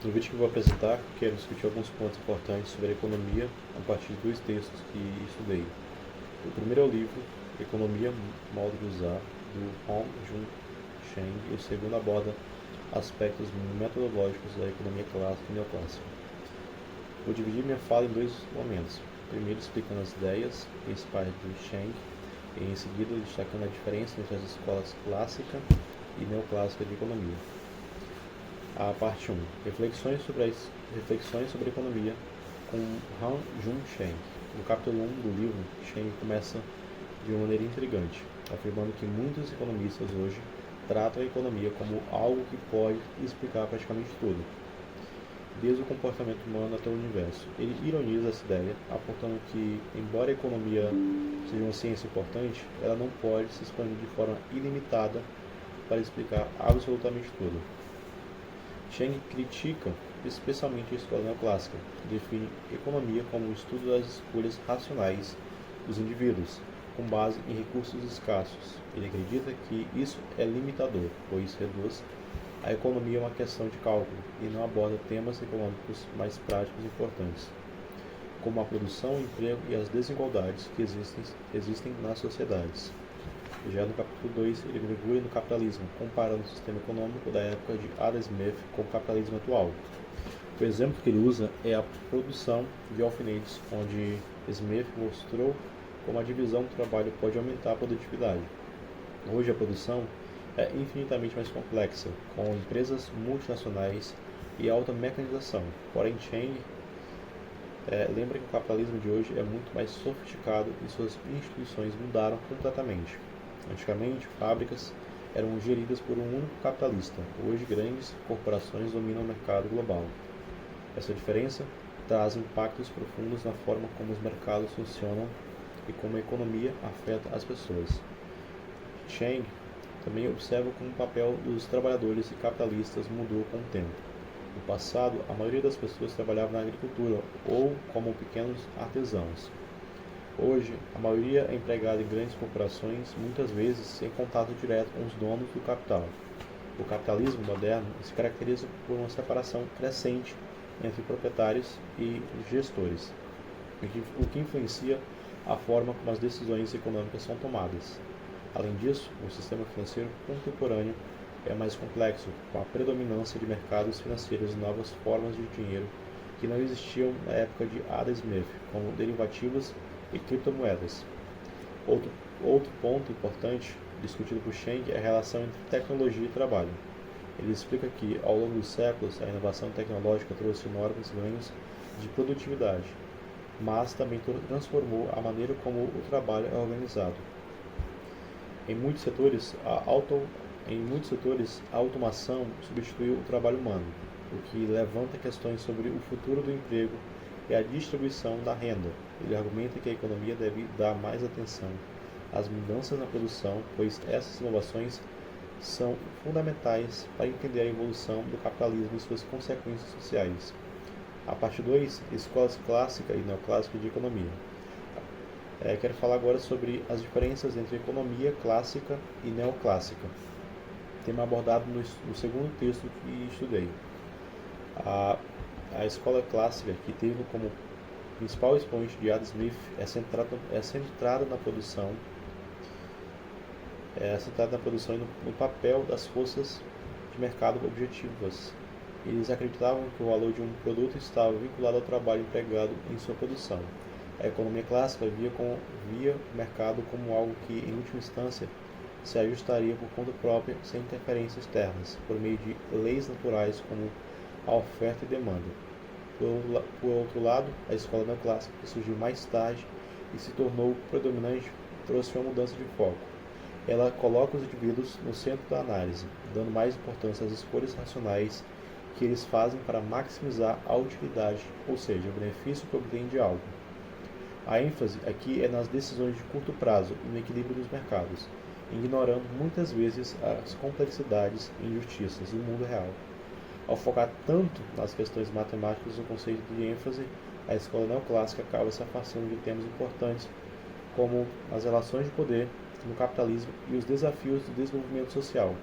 No vídeo que eu vou apresentar, quero discutir alguns pontos importantes sobre a economia a partir de dois textos que estudei. O primeiro é o livro Economia, Modo de Usar, do Hong Jun Cheng, e o segundo aborda aspectos metodológicos da economia clássica e neoclássica. Vou dividir minha fala em dois momentos. Primeiro explicando as ideias principais do Cheng, e em seguida destacando a diferença entre as escolas clássica e neoclássica de economia. A parte 1. Reflexões sobre a economia com Han Jun Cheng. No capítulo 1 do livro, Cheng começa de uma maneira intrigante, afirmando que muitos economistas hoje tratam a economia como algo que pode explicar praticamente tudo, desde o comportamento humano até o universo. Ele ironiza essa ideia, apontando que, embora a economia seja uma ciência importante, ela não pode se expandir de forma ilimitada para explicar absolutamente tudo. Cheng critica especialmente a escola neoclássica, que define economia como o estudo das escolhas racionais dos indivíduos, com base em recursos escassos. Ele acredita que isso é limitador, pois reduz a economia a uma questão de cálculo e não aborda temas econômicos mais práticos e importantes, como a produção, o emprego e as desigualdades que existem nas sociedades. Já no capítulo 2, ele mergulha no capitalismo, comparando o sistema econômico da época de Adam Smith com o capitalismo atual. O exemplo que ele usa é a produção de alfinetes, onde Smith mostrou como a divisão do trabalho pode aumentar a produtividade. Hoje a produção é infinitamente mais complexa, com empresas multinacionais e alta mecanização. Porém, Cheng lembra que o capitalismo de hoje é muito mais sofisticado e suas instituições mudaram completamente. Antigamente, fábricas eram geridas por um único capitalista. Hoje, grandes corporações dominam o mercado global. Essa diferença traz impactos profundos na forma como os mercados funcionam e como a economia afeta as pessoas. Cheng também observa como o papel dos trabalhadores e capitalistas mudou com o tempo. No passado, a maioria das pessoas trabalhava na agricultura ou como pequenos artesãos. Hoje, a maioria é empregada em grandes corporações, muitas vezes sem contato direto com os donos do capital. O capitalismo moderno se caracteriza por uma separação crescente entre proprietários e gestores, o que influencia a forma como as decisões econômicas são tomadas. Além disso, o sistema financeiro contemporâneo é mais complexo, com a predominância de mercados financeiros e novas formas de dinheiro que não existiam na época de Adam Smith, como derivativos e criptomoedas. Outro ponto importante discutido por Cheng é a relação entre tecnologia e trabalho. Ele explica que, ao longo dos séculos, a inovação tecnológica trouxe enormes ganhos de produtividade, mas também transformou a maneira como o trabalho é organizado. Em muitos setores, a automação substituiu o trabalho humano, o que levanta questões sobre o futuro do emprego e a distribuição da renda. Ele argumenta que a economia deve dar mais atenção às mudanças na produção, pois essas inovações são fundamentais para entender a evolução do capitalismo e suas consequências sociais. A parte 2, escolas clássica e neoclássica de economia. Quero falar agora sobre as diferenças entre economia clássica e neoclássica, tema abordado no segundo texto que estudei. A escola clássica, que teve como principal expoente de Adam Smith, é centrada na produção e no papel das forças de mercado objetivas. Eles acreditavam que o valor de um produto estava vinculado ao trabalho empregado em sua produção. A economia clássica via o mercado como algo que, em última instância, se ajustaria por conta própria, sem interferências externas, por meio de leis naturais como a oferta e demanda. Por outro lado, a escola neoclássica, que surgiu mais tarde e se tornou predominante, trouxe uma mudança de foco. Ela coloca os indivíduos no centro da análise, dando mais importância às escolhas racionais que eles fazem para maximizar a utilidade, ou seja, o benefício que obtêm de algo. A ênfase aqui é nas decisões de curto prazo e no equilíbrio dos mercados, ignorando muitas vezes as complexidades e injustiças do mundo real. Ao focar tanto nas questões matemáticas do conceito de ênfase, a escola neoclássica acaba se afastando de temas importantes como as relações de poder no capitalismo e os desafios do desenvolvimento social.